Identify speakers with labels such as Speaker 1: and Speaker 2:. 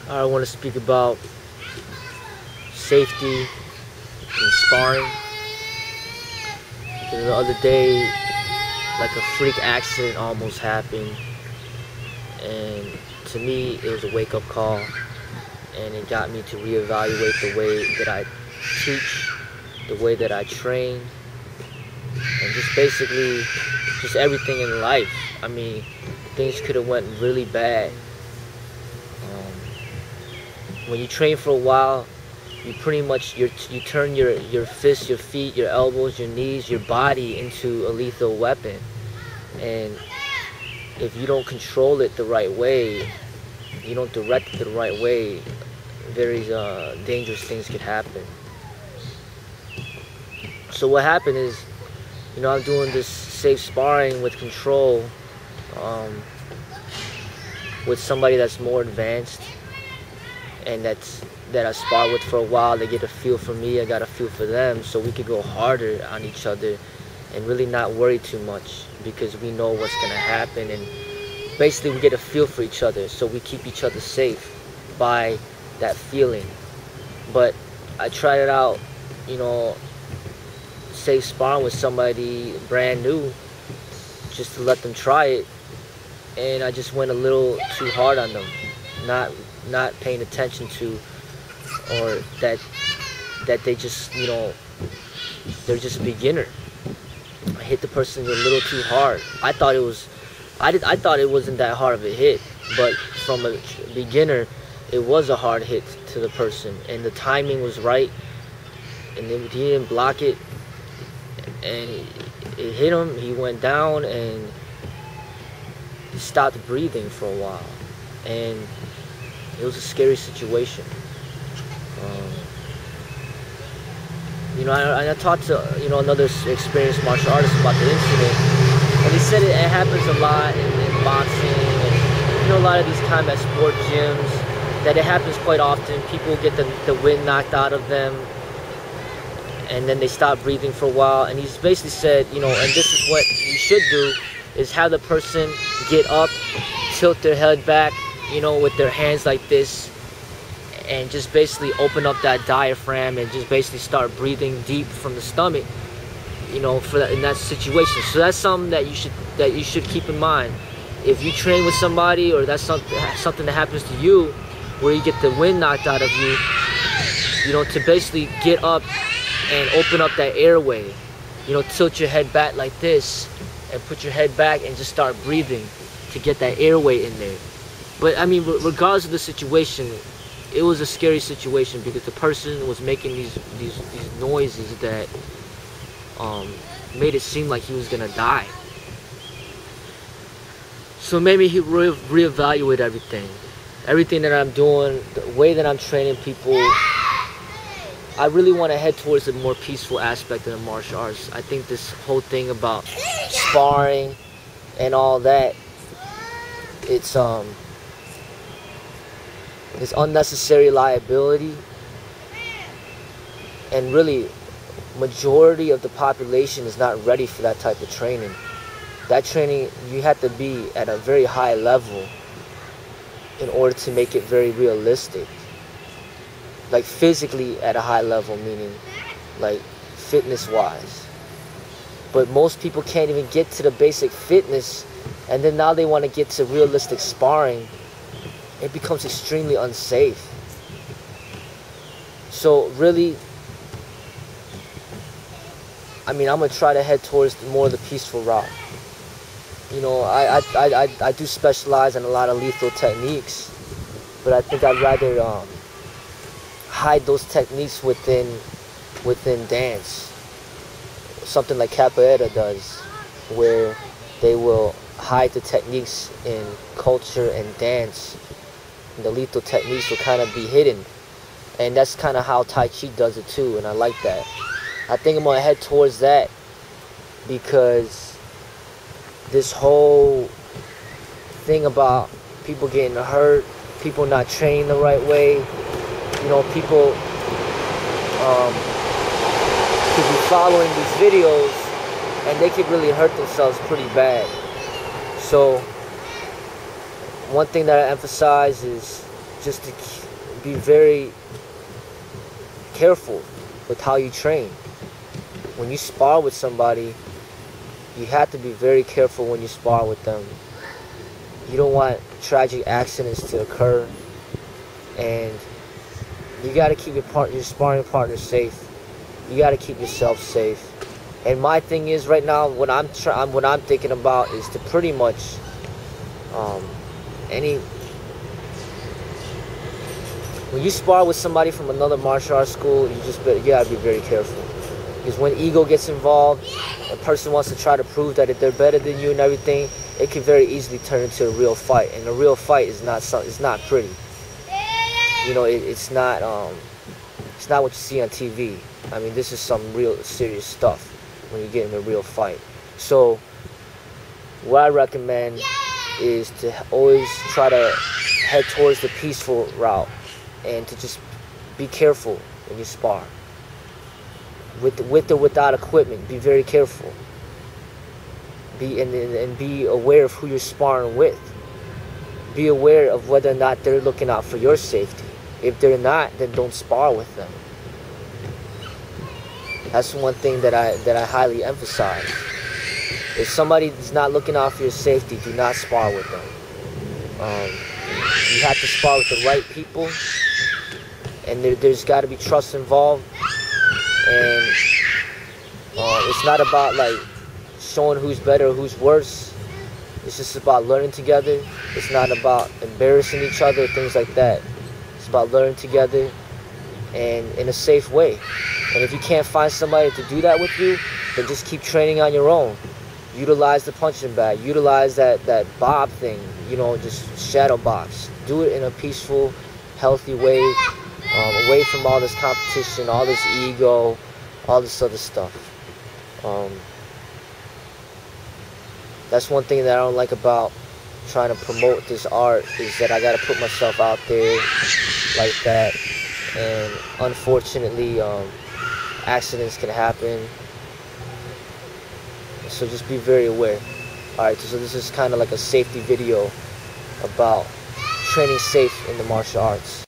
Speaker 1: I want to speak about safety in sparring. Because the other day, like a freak accident almost happened, and to me it was a wake-up call, and it got me to reevaluate the way that I teach, the way that I train, and just basically just everything in life. I mean, things could have went really bad. When you train for a while, you pretty much you turn your fists, your feet, your elbows, your knees, your body into a lethal weapon. And if you don't control it the right way, you don't direct it the right way, very dangerous things could happen. So what happened is, I'm doing this safe sparring with control, with somebody that's more advanced, and that I spar with for a while. They get a feel for me, I got a feel for them, so we could go harder on each other and really not worry too much, because we know what's gonna happen, and basically we get a feel for each other, so we keep each other safe by that feeling. But I tried it out, safe sparring with somebody brand new, just to let them try it, and I just went a little too hard on them, not paying attention to, or that they just, they're just a beginner. I hit the person a little too hard. I thought it wasn't that hard of a hit, but from a beginner, it was a hard hit to the person, and the timing was right, and then he didn't block it, and it hit him. He went down and he stopped breathing for a while, and it was a scary situation. I talked to another experienced martial artist about the incident, and he said it happens a lot in boxing and a lot of these combat sport gyms, that it happens quite often. People get the wind knocked out of them, and then they stop breathing for a while. And he's basically said, and this is what you should do, is have the person get up, tilt their head back, with their hands like this, and just basically open up that diaphragm and just basically start breathing deep from the stomach, for that, in that situation. So that's something that you should keep in mind. If you train with somebody, or that's something that happens to you, where you get the wind knocked out of you, to basically get up and open up that airway, tilt your head back like this, and put your head back and just start breathing to get that airway in there. But I mean, regardless of the situation, it was a scary situation, because the person was making these noises that made it seem like he was gonna die. So it made me reevaluate everything that I'm doing, the way that I'm training people. I really want to head towards a more peaceful aspect of the martial arts. I think this whole thing about sparring and all that, it's unnecessary liability, and really majority of the population is not ready for that type of training. That training, you have to be at a very high level in order to make it very realistic, like physically at a high level, meaning like fitness wise. But most people can't even get to the basic fitness, and then now they want to get to realistic sparring. It becomes extremely unsafe. So really, I'm gonna try to head towards more of the peaceful route. I do specialize in a lot of lethal techniques, but I think I'd rather hide those techniques within dance. Something like capoeira does, where they will hide the techniques in culture and dance. The lethal techniques will kind of be hidden, and that's kind of how Tai Chi does it too, and I like that. I think I'm gonna head towards that, because this whole thing about people getting hurt, people not trained the right way, people could be following these videos, and they could really hurt themselves pretty bad. So one thing that I emphasize is just to be very careful with how you train. When you spar with somebody, you have to be very careful when you spar with them. You don't want tragic accidents to occur, and you got to keep your sparring partner safe. You got to keep yourself safe. And my thing is right now, what I'm thinking about is to pretty much when you spar with somebody from another martial arts school, you gotta be very careful, because when ego gets involved, a person wants to try to prove that if they're better than you and everything, it can very easily turn into a real fight, and a real fight is not pretty. You know, it's not what you see on TV. I mean, this is some real serious stuff when you get in a real fight. So what I recommend is to always try to head towards the peaceful route, and to just be careful when you spar. With or without equipment, be very careful. And be aware of who you're sparring with. Be aware of whether or not they're looking out for your safety. If they're not, then don't spar with them. That's one thing that I highly emphasize. If somebody is not looking out for your safety, do not spar with them. You have to spar with the right people, and there's got to be trust involved. And it's not about like showing who's better or who's worse. It's just about learning together. It's not about embarrassing each other, things like that. It's about learning together and in a safe way. And if you can't find somebody to do that with you, then just keep training on your own. Utilize the punching bag. Utilize that bob thing. You know, just shadow box. Do it in a peaceful, healthy way, away from all this competition, all this ego, all this other stuff. That's one thing that I don't like about trying to promote this art, is that I got to put myself out there like that. And unfortunately, accidents can happen. So just be very aware. Alright, so this is kind of like a safety video about training safe in the martial arts.